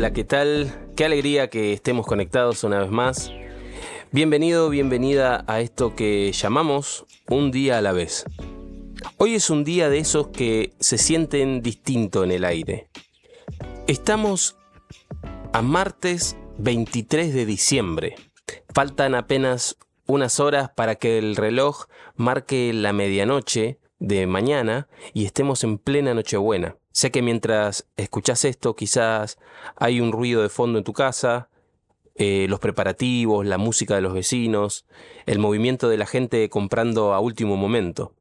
Hola, ¿qué tal? Qué alegría que estemos conectados una vez más. Bienvenido, bienvenida a esto que llamamos Un Día a la Vez. Hoy es un día de esos que se sienten distinto en el aire. Estamos a martes 23 de diciembre. Faltan apenas unas horas para que el reloj marque la medianoche de mañana y estemos en plena Nochebuena. Sé que mientras escuchás esto quizás hay un ruido de fondo en tu casa, los preparativos, la música de los vecinos, el movimiento de la gente comprando a último momento.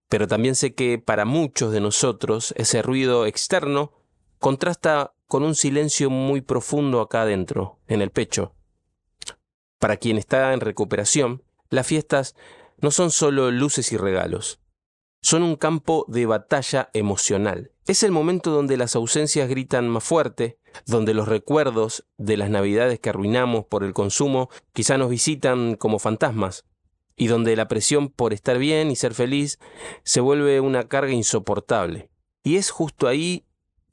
Pero también sé que para muchos de nosotros ese ruido externo contrasta con un silencio muy profundo acá adentro, en el pecho. Para quien está en recuperación, las fiestas no son solo luces y regalos. Son un campo de batalla emocional. Es el momento donde las ausencias gritan más fuerte, donde los recuerdos de las navidades que arruinamos por el consumo quizá nos visitan como fantasmas, y donde la presión por estar bien y ser feliz se vuelve una carga insoportable. Y es justo ahí,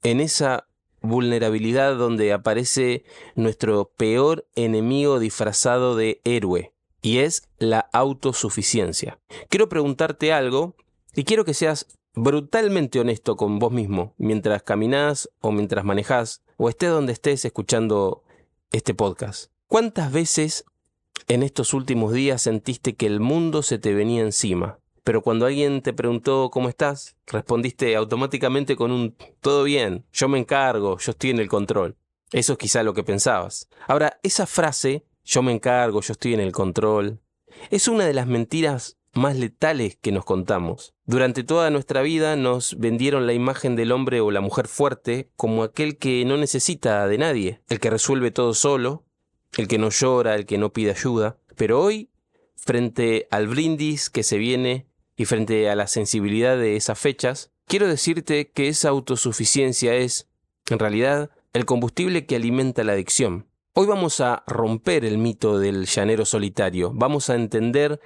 en esa vulnerabilidad, donde aparece nuestro peor enemigo disfrazado de héroe, y es la autosuficiencia. Quiero preguntarte algo, y quiero que seas brutalmente honesto con vos mismo, mientras caminás o mientras manejás, o estés donde estés escuchando este podcast. ¿Cuántas veces en estos últimos días sentiste que el mundo se te venía encima? Pero cuando alguien te preguntó ¿cómo estás?, respondiste automáticamente con un «todo bien, yo me encargo, yo estoy en el control». Eso es quizá lo que pensabas. Ahora, esa frase, «yo me encargo, yo estoy en el control», es una de las mentiras más letales que nos contamos. Durante toda nuestra vida nos vendieron la imagen del hombre o la mujer fuerte como aquel que no necesita de nadie, el que resuelve todo solo, el que no llora, el que no pide ayuda. Pero hoy, frente al brindis que se viene y frente a la sensibilidad de esas fechas, quiero decirte que esa autosuficiencia es, en realidad, el combustible que alimenta la adicción. Hoy vamos a romper el mito del llanero solitario. Vamos a entender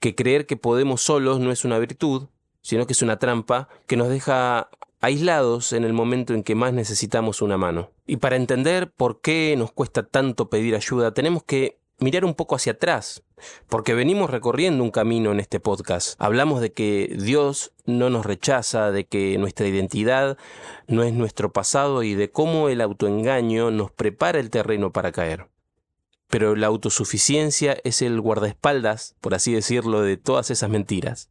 que creer que podemos solos no es una virtud, sino que es una trampa que nos deja aislados en el momento en que más necesitamos una mano. Y para entender por qué nos cuesta tanto pedir ayuda, tenemos que mirar un poco hacia atrás, porque venimos recorriendo un camino en este podcast. Hablamos de que Dios no nos rechaza, de que nuestra identidad no es nuestro pasado y de cómo el autoengaño nos prepara el terreno para caer. Pero la autosuficiencia es el guardaespaldas, por así decirlo, de todas esas mentiras.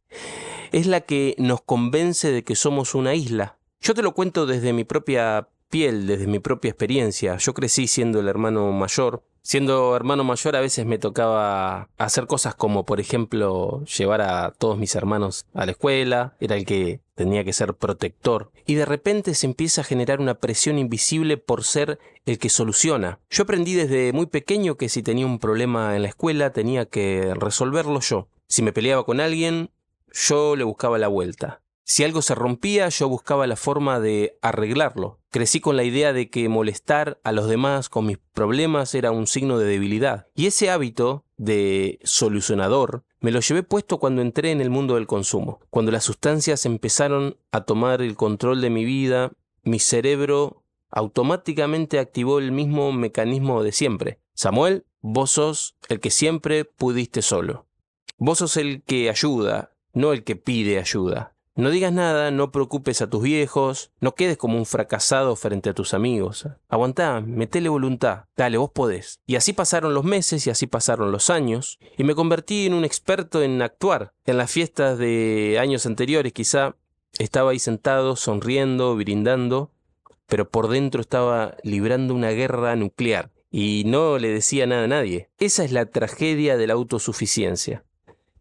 Es la que nos convence de que somos una isla. Yo te lo cuento desde mi propia piel, desde mi propia experiencia. Yo crecí siendo el hermano mayor. Siendo hermano mayor a veces me tocaba hacer cosas como, por ejemplo, llevar a todos mis hermanos a la escuela. Era el que tenía que ser protector. Y de repente se empieza a generar una presión invisible por ser el que soluciona. Yo aprendí desde muy pequeño que si tenía un problema en la escuela tenía que resolverlo yo. Si me peleaba con alguien, yo le buscaba la vuelta. Si algo se rompía, yo buscaba la forma de arreglarlo. Crecí con la idea de que molestar a los demás con mis problemas era un signo de debilidad. Y ese hábito de solucionador me lo llevé puesto cuando entré en el mundo del consumo. Cuando las sustancias empezaron a tomar el control de mi vida, mi cerebro automáticamente activó el mismo mecanismo de siempre. Samuel, vos sos el que siempre pudiste solo. Vos sos el que ayuda, no el que pide ayuda. No digas nada, no preocupes a tus viejos, no quedes como un fracasado frente a tus amigos. Aguantá, metele voluntad, dale, vos podés. Y así pasaron los meses y así pasaron los años, y me convertí en un experto en actuar. En las fiestas de años anteriores quizá estaba ahí sentado, sonriendo, brindando, pero por dentro estaba librando una guerra nuclear, y no le decía nada a nadie. Esa es la tragedia de la autosuficiencia.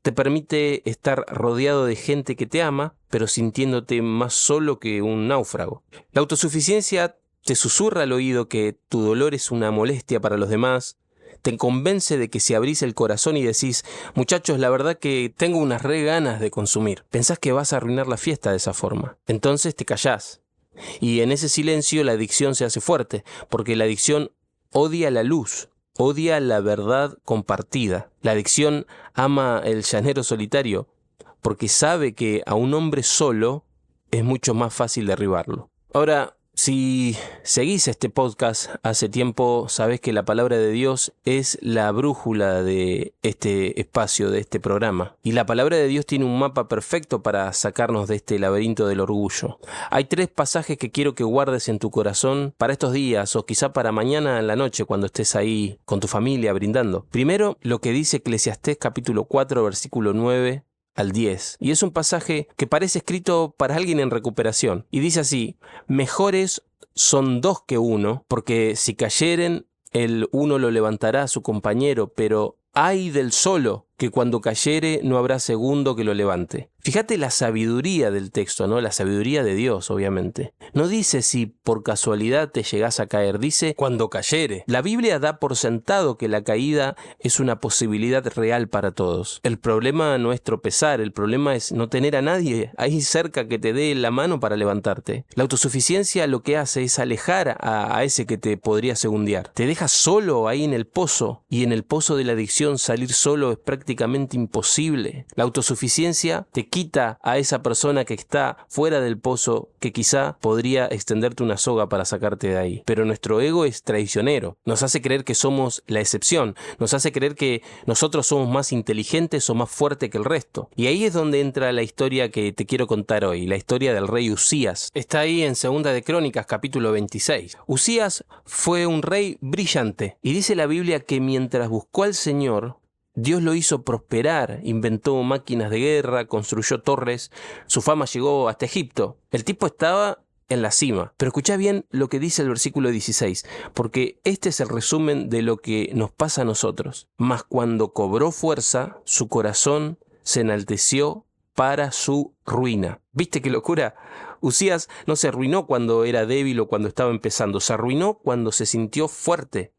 Te permite estar rodeado de gente que te ama, pero sintiéndote más solo que un náufrago. La autosuficiencia te susurra al oído que tu dolor es una molestia para los demás, te convence de que si abrís el corazón y decís, muchachos, la verdad que tengo unas re ganas de consumir, pensás que vas a arruinar la fiesta de esa forma. Entonces te callás. Y en ese silencio la adicción se hace fuerte, porque la adicción odia la luz. Odia la verdad compartida. La adicción ama el llanero solitario porque sabe que a un hombre solo es mucho más fácil derribarlo. Ahora, Si seguís este podcast hace tiempo, sabés que la palabra de Dios es la brújula de este espacio, de este programa. Y la palabra de Dios tiene un mapa perfecto para sacarnos de este laberinto del orgullo. Hay 3 pasajes que quiero que guardes en tu corazón para estos días o quizá para mañana en la noche cuando estés ahí con tu familia brindando. Primero, lo que dice Eclesiastés capítulo 4, versículo 9 al 10. Y es un pasaje que parece escrito para alguien en recuperación. Y dice así: mejores son 2 que 1, porque si cayeren, el uno lo levantará a su compañero, pero ay del solo, que cuando cayere no habrá segundo que lo levante. Fíjate la sabiduría del texto, ¿no? La sabiduría de Dios, obviamente. No dice si por casualidad te llegás a caer, dice cuando cayere. La Biblia da por sentado que la caída es una posibilidad real para todos. El problema no es tropezar, el problema es no tener a nadie ahí cerca que te dé la mano para levantarte. La autosuficiencia lo que hace es alejar a ese que te podría segundear. Te deja solo ahí en el pozo, y en el pozo de la adicción salir solo es prácticamente imposible. La autosuficiencia te quita a esa persona que está fuera del pozo, que quizá podría extenderte una soga para sacarte de ahí. Pero nuestro ego es traicionero. Nos hace creer que somos la excepción. Nos hace creer que nosotros somos más inteligentes o más fuertes que el resto. Y ahí es donde entra la historia que te quiero contar hoy, la historia del rey Uzías. Está ahí en 2 de Crónicas, capítulo 26. Uzías fue un rey brillante. Y dice la Biblia que mientras buscó al Señor, Dios lo hizo prosperar, inventó máquinas de guerra, construyó torres, su fama llegó hasta Egipto. El tipo estaba en la cima. Pero escuchá bien lo que dice el versículo 16, porque este es el resumen de lo que nos pasa a nosotros. Mas cuando cobró fuerza, su corazón se enalteció para su ruina. ¿Viste qué locura? Uzías no se arruinó cuando era débil o cuando estaba empezando, se arruinó cuando se sintió fuerte.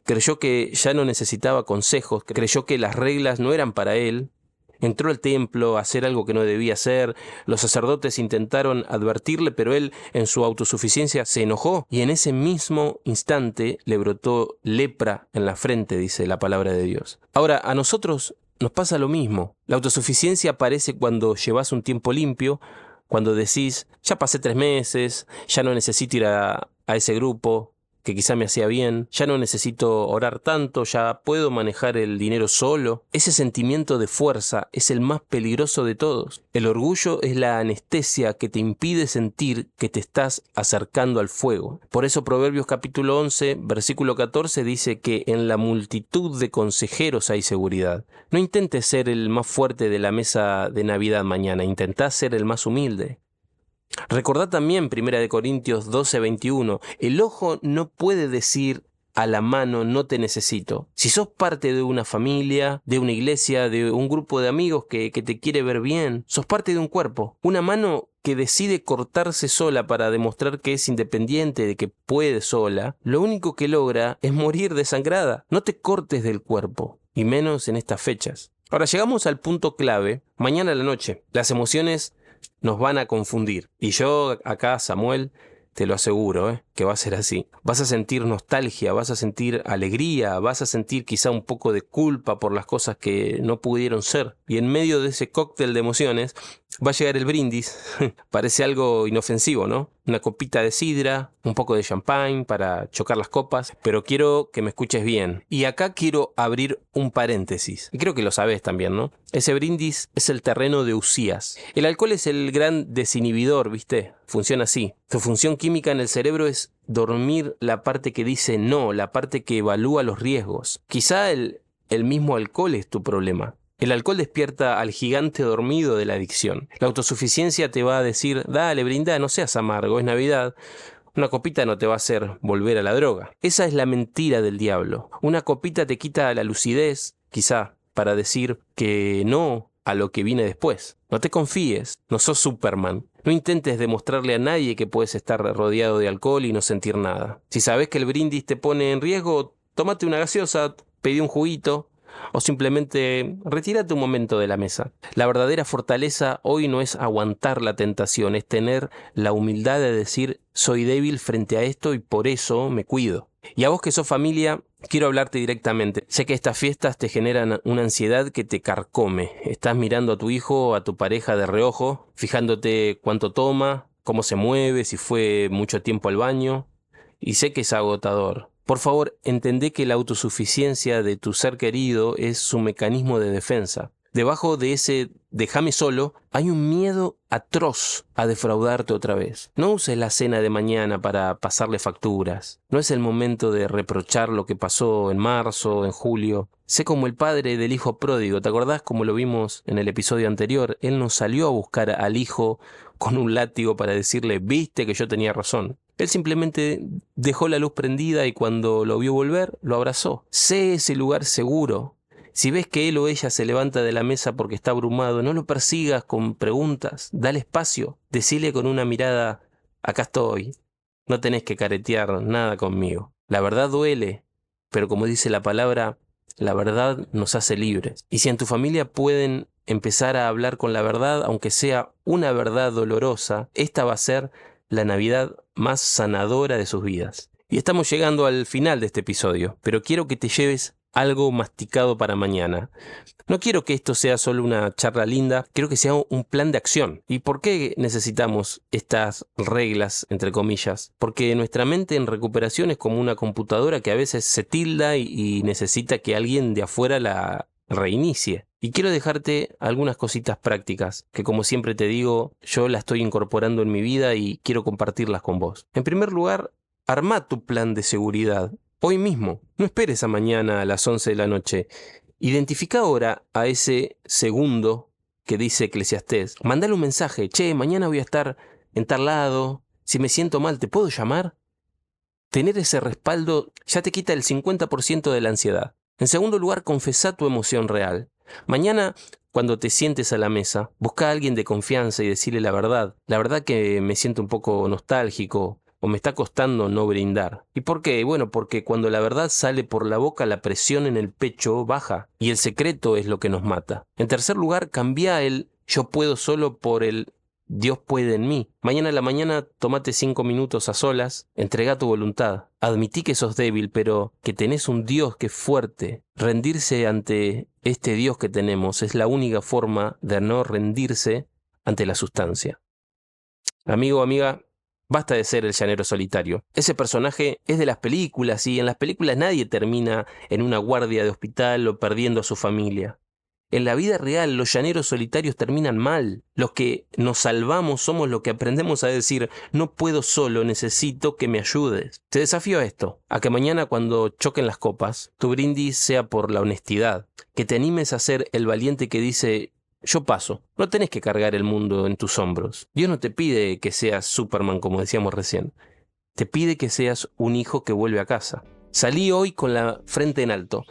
Creyó que ya no necesitaba consejos, creyó que las reglas no eran para él. Entró al templo a hacer algo que no debía hacer. Los sacerdotes intentaron advertirle, pero él, en su autosuficiencia, se enojó. Y en ese mismo instante le brotó lepra en la frente, dice la palabra de Dios. Ahora, a nosotros nos pasa lo mismo. La autosuficiencia aparece cuando llevas un tiempo limpio, cuando decís, ya pasé 3 meses, ya no necesito ir a ese grupo que quizá me hacía bien, ya no necesito orar tanto, ya puedo manejar el dinero solo. Ese sentimiento de fuerza es el más peligroso de todos. El orgullo es la anestesia que te impide sentir que te estás acercando al fuego. Por eso Proverbios capítulo 11, versículo 14 dice que en la multitud de consejeros hay seguridad. No intentes ser el más fuerte de la mesa de Navidad mañana, intentá ser el más humilde. Recordá también 1 Corintios 12:21, el ojo no puede decir a la mano no te necesito. Si sos parte de una familia, de una iglesia, de un grupo de amigos que te quiere ver bien, sos parte de un cuerpo. Una mano que decide cortarse sola para demostrar que es independiente, de que puede sola, lo único que logra es morir desangrada. No te cortes del cuerpo, y menos en estas fechas. Ahora llegamos al punto clave, mañana a la noche. Las emociones nos van a confundir. Y yo acá, Samuel, te lo aseguro, que va a ser así. Vas a sentir nostalgia, vas a sentir alegría, vas a sentir quizá un poco de culpa por las cosas que no pudieron ser. Y en medio de ese cóctel de emociones va a llegar el brindis. Parece algo inofensivo, ¿no? Una copita de sidra, un poco de champán para chocar las copas, pero quiero que me escuches bien. Y acá quiero abrir un paréntesis. Y creo que lo sabes también, ¿no? Ese brindis es el terreno de Uzías. El alcohol es el gran desinhibidor, ¿viste? Funciona así. Su función química en el cerebro es dormir la parte que dice no, la parte que evalúa los riesgos. Quizá el mismo alcohol es tu problema. El alcohol despierta al gigante dormido de la adicción. La autosuficiencia te va a decir, dale, brinda, no seas amargo, es Navidad. Una copita no te va a hacer volver a la droga. Esa es la mentira del diablo. Una copita te quita la lucidez, quizá, para decir que no a lo que viene después. No te confíes, no sos Superman. No intentes demostrarle a nadie que puedes estar rodeado de alcohol y no sentir nada. Si sabes que el brindis te pone en riesgo, tómate una gaseosa, pedí un juguito, o simplemente retírate un momento de la mesa. La verdadera fortaleza hoy no es aguantar la tentación, es tener la humildad de decir, soy débil frente a esto y por eso me cuido. Y a vos que sos familia, quiero hablarte directamente. Sé que estas fiestas te generan una ansiedad que te carcome. Estás mirando a tu hijo o a tu pareja de reojo, fijándote cuánto toma, cómo se mueve, si fue mucho tiempo al baño, y sé que es agotador. Por favor, entendé que la autosuficiencia de tu ser querido es su mecanismo de defensa. Debajo de ese déjame solo hay un miedo atroz a defraudarte otra vez. No uses la cena de mañana para pasarle facturas. No es el momento de reprochar lo que pasó en marzo, en julio. Sé como el padre del hijo pródigo. ¿Te acordás como lo vimos en el episodio anterior? Él no salió a buscar al hijo con un látigo para decirle, viste que yo tenía razón. Él simplemente dejó la luz prendida y cuando lo vio volver, lo abrazó. Sé ese lugar seguro. Si ves que él o ella se levanta de la mesa porque está abrumado, no lo persigas con preguntas, dale espacio, decile con una mirada, acá estoy, no tenés que caretear nada conmigo. La verdad duele, pero como dice la palabra, la verdad nos hace libres. Y si en tu familia pueden empezar a hablar con la verdad, aunque sea una verdad dolorosa, esta va a ser la Navidad más sanadora de sus vidas. Y estamos llegando al final de este episodio, pero quiero que te lleves algo masticado para mañana. No quiero que esto sea solo una charla linda, quiero que sea un plan de acción. ¿Y por qué necesitamos estas reglas, entre comillas? Porque nuestra mente en recuperación es como una computadora que a veces se tilda y necesita que alguien de afuera la reinicie. Y quiero dejarte algunas cositas prácticas que, como siempre te digo, yo las estoy incorporando en mi vida y quiero compartirlas con vos. En primer lugar, armá tu plan de seguridad. Hoy mismo, no esperes a mañana a las 11 de la noche. Identifica ahora a ese segundo que dice Eclesiastés. Mandale un mensaje. Che, mañana voy a estar en tal lado. Si me siento mal, ¿te puedo llamar? Tener ese respaldo ya te quita el 50% de la ansiedad. En segundo lugar, confesá tu emoción real. Mañana, cuando te sientes a la mesa, busca a alguien de confianza y decirle la verdad. La verdad que me siento un poco nostálgico, o me está costando no brindar. ¿Y por qué? Bueno, porque cuando la verdad sale por la boca, la presión en el pecho baja, y el secreto es lo que nos mata. En tercer lugar, cambia el yo puedo solo por el Dios puede en mí. Mañana a la mañana tomate 5 minutos a solas, entrega tu voluntad. Admití que sos débil, pero que tenés un Dios que es fuerte. Rendirse ante este Dios que tenemos es la única forma de no rendirse ante la sustancia. Amigo, amiga, basta de ser el llanero solitario. Ese personaje es de las películas y en las películas nadie termina en una guardia de hospital o perdiendo a su familia. En la vida real, los llaneros solitarios terminan mal. Los que nos salvamos somos los que aprendemos a decir, no puedo solo, necesito que me ayudes. Te desafío a esto, a que mañana cuando choquen las copas, tu brindis sea por la honestidad, que te animes a ser el valiente que dice, yo paso. No tenés que cargar el mundo en tus hombros. Dios no te pide que seas Superman, como decíamos recién. Te pide que seas un hijo que vuelve a casa. Salí hoy con la frente en alto.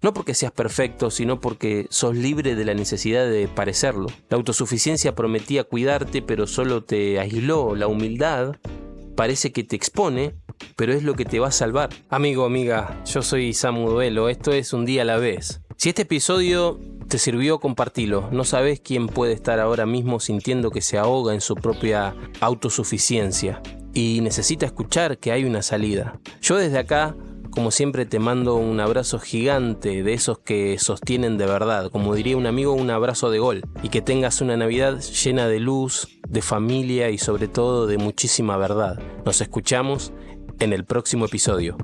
No porque seas perfecto, sino porque sos libre de la necesidad de parecerlo. La autosuficiencia prometía cuidarte, pero solo te aisló. La humildad parece que te expone, pero es lo que te va a salvar. Amigo, amiga, yo soy Samu Duelo. Esto es Un Día a la Vez. Si este episodio te sirvió, compartilo. No sabes quién puede estar ahora mismo sintiendo que se ahoga en su propia autosuficiencia y necesita escuchar que hay una salida. Yo desde acá, como siempre, te mando un abrazo gigante de esos que sostienen de verdad. Como diría un amigo, un abrazo de gol. Y que tengas una Navidad llena de luz, de familia y sobre todo de muchísima verdad. Nos escuchamos en el próximo episodio.